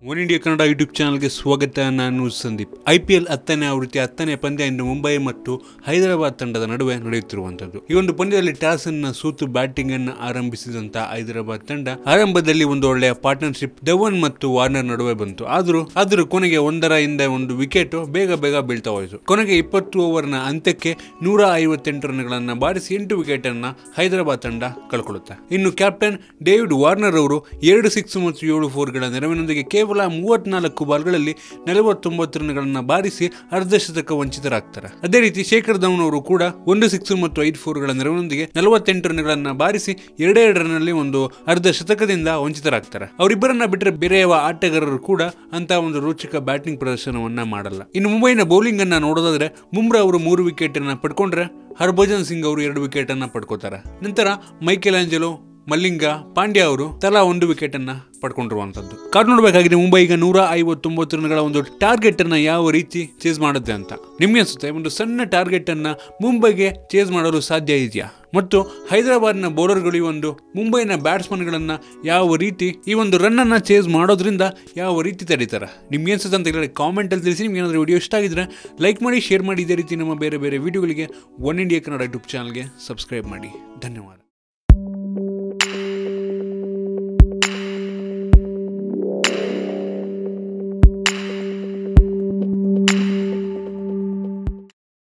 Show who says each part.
Speaker 1: One India Kannada YouTube ಚಾನಲ್ಗೆ ಸ್ವಾಗತ. ನಾನು ಸಂದೀಪ್. IPL 10ನೇ ಆವೃತ್ತಿ 10ನೇ ಪಂದ್ಯ ಇಂದು ಮುಂಬೈ ಮತ್ತು ಹೈದರಾಬಾದ್ ತಂಡದ ನಡುವೆ ನಡೆಯುತ್ತಿರುವಂತದ್ದು. ಈ ಒಂದು ಪಂದ್ಯದಲ್ಲಿ ಟಾಸ್ ಅನ್ನು ಸೋತು ಬ್ಯಾಟಿಂಗ್ ಅನ್ನು ಆರಂಭಿಸಿದಂತ ಹೈದರಾಬಾದ್ ತಂಡ ಆರಂಭದಲ್ಲಿ ಒಂದು ಒಳ್ಳೆಯ ಪಾರ್ಟ್ನರ್ಶಿಪ್ ಧವನ್ ಮತ್ತು ವಾರ್ನರ್ ನಡುವೆ ಬಂತು. ಆದರೂ ಕೊನೆಗೆ ಒಂದರ ಹಿಂದೆ ಒಂದು ವಿಕೆಟ್ ಬೇಗ ಬೀಳ್ತಾ ಹೋಯಿತು. ಕೊನೆಗೆ 20 ಓವರ್ನ ಅಂತ್ಯಕ್ಕೆ 158 ರನ್ಗಳನ್ನು ಬಾರಿಸಿ 8 ವಿಕೆಟ್ ಅನ್ನ ಹೈದರಾಬಾದ್ ತಂಡ ಕಳ್ಕೊಳ್ಳುತ್ತೆ. ಇನ್ನು ಕ್ಯಾಪ್ಟನ್ ಡೇವಿಡ್ ವಾರ್ನರ್ ಅವರು 2 ಸಿಕ್ಸ್ ಮತ್ತು 7 4ಗಳ ನೆರವಿನೊಂದಿಗೆ ಕೇವಲ 34 ಬಾಲ್ಗಳಲ್ಲಿ 49 ರನ್ಗಳನ್ನು ಬಾರಿಸಿ ಅರ್ಧಶತಕ ವಂಚಿತರಾಗ್ತಾರೆ. ಅದೇ ರೀತಿ ಶೇಖರ್ ಧವನ್ ಅವರು ಕೂಡ 1 ಸಿಕ್ಸ್ ಮತ್ತು 5 4ಗಳ ನೆರವಿನೊಂದಿಗೆ 48 ರನ್ಗಳನ್ನು ಬಾರಿಸಿ 2 ರನ್ನಲ್ಲಿ ಒಂದು ಅರ್ಧಶತಕದಿಂದ ವಂಚಿತರಾಗ್ತಾರೆ. ಅವರಿಬ್ಬರನ್ನ ಬಿಟ್ಟರೆ ಬೇರೆ ಯಾವ ಆಟಗಾರರು ಕೂಡ ಅಂತ ಒಂದು ರೋಚಕ ಬ್ಯಾಟಿಂಗ್ ಪ್ರದರ್ಶನವನ್ನ ಮಾಡಲ್ಲ. ಇನ್ನು ಮುಂಬೈನ ಬೌಲಿಂಗ್ ಅನ್ನ ನೋಡೋದಾದ್ರೆ ಬುಮ್ರಾ ಅವರು 3 ವಿಕೆಟ್ ಅನ್ನ ಪಡ್ಕೊಂಡ್ರೆ ಹರ್ಭಜನ್ ಸಿಂಗ್ ಅವರು 2 ವಿಕೆಟ್ ಅನ್ನ ಪಡ್ಕೋತಾರೆ. ನಂತರ ಮೈಕೆಲ್ ಆಂಜಲೋ, ಮಲ್ಲಿಂಗ, ಪಾಂಡ್ಯ ಅವರು ತಲಾ 1 ವಿಕೆಟ್ ಅನ್ನ ಪಡ್ಕೊಂಡಿರುವಂತದ್ದು. ಕಾದು ನೋಡಬೇಕಾಗಿದೆ ಮುಂಬೈ ಈಗ 159 ರನ್ಗಳ ಒಂದು ಟಾರ್ಗೆಟ್ ಅನ್ನ ಯಾವ ರೀತಿ ಚೇಸ್ ಮಾಡುತ್ತೆ ಅಂತ. ನಿಮ್ಗೆ ಅನ್ಸುತ್ತೆ ಒಂದು ಸಣ್ಣ ಟಾರ್ಗೆಟ್ ಅನ್ನ ಮುಂಬೈಗೆ ಚೇಸ್ ಮಾಡಲು ಸಾಧ್ಯ ಇದೆಯಾ? ಮತ್ತು ಹೈದರಾಬಾದ್ನ ಬೌಲರ್ಗಳು ಈ ಒಂದು ಮುಂಬೈನ ಬ್ಯಾಟ್ಸ್ಮನ್ಗಳನ್ನ ಯಾವ ರೀತಿ ಈ ಒಂದು ರನ್ ಅನ್ನ ಚೇಸ್ ಮಾಡೋದ್ರಿಂದ ಯಾವ ರೀತಿ ತಡೀತಾರೆ? ನಿಮ್ಗೆ ಅನ್ಸುತ್ತೆ ಅಂತ ಹೇಳಿ ಕಾಮೆಂಟ್ ಅಲ್ಲಿ ತಿಳಿಸಿ. ನಿಮ್ಗೆ ಏನಾದರೂ ವಿಡಿಯೋ ಇಷ್ಟ ಆಗಿದ್ರೆ ಲೈಕ್ ಮಾಡಿ, ಶೇರ್ ಮಾಡಿ. ಇದೇ ರೀತಿ ನಮ್ಮ ಬೇರೆ ವಿಡಿಯೋಗಳಿಗೆ ಒನ್ ಇಂಡಿಯಾ ಕನ್ನಡ ಯೂಟ್ಯೂಬ್ ಚಾನಲ್ಗೆ ಸಬ್ಸ್ಕ್ರೈಬ್ ಮಾಡಿ. ಧನ್ಯವಾದ.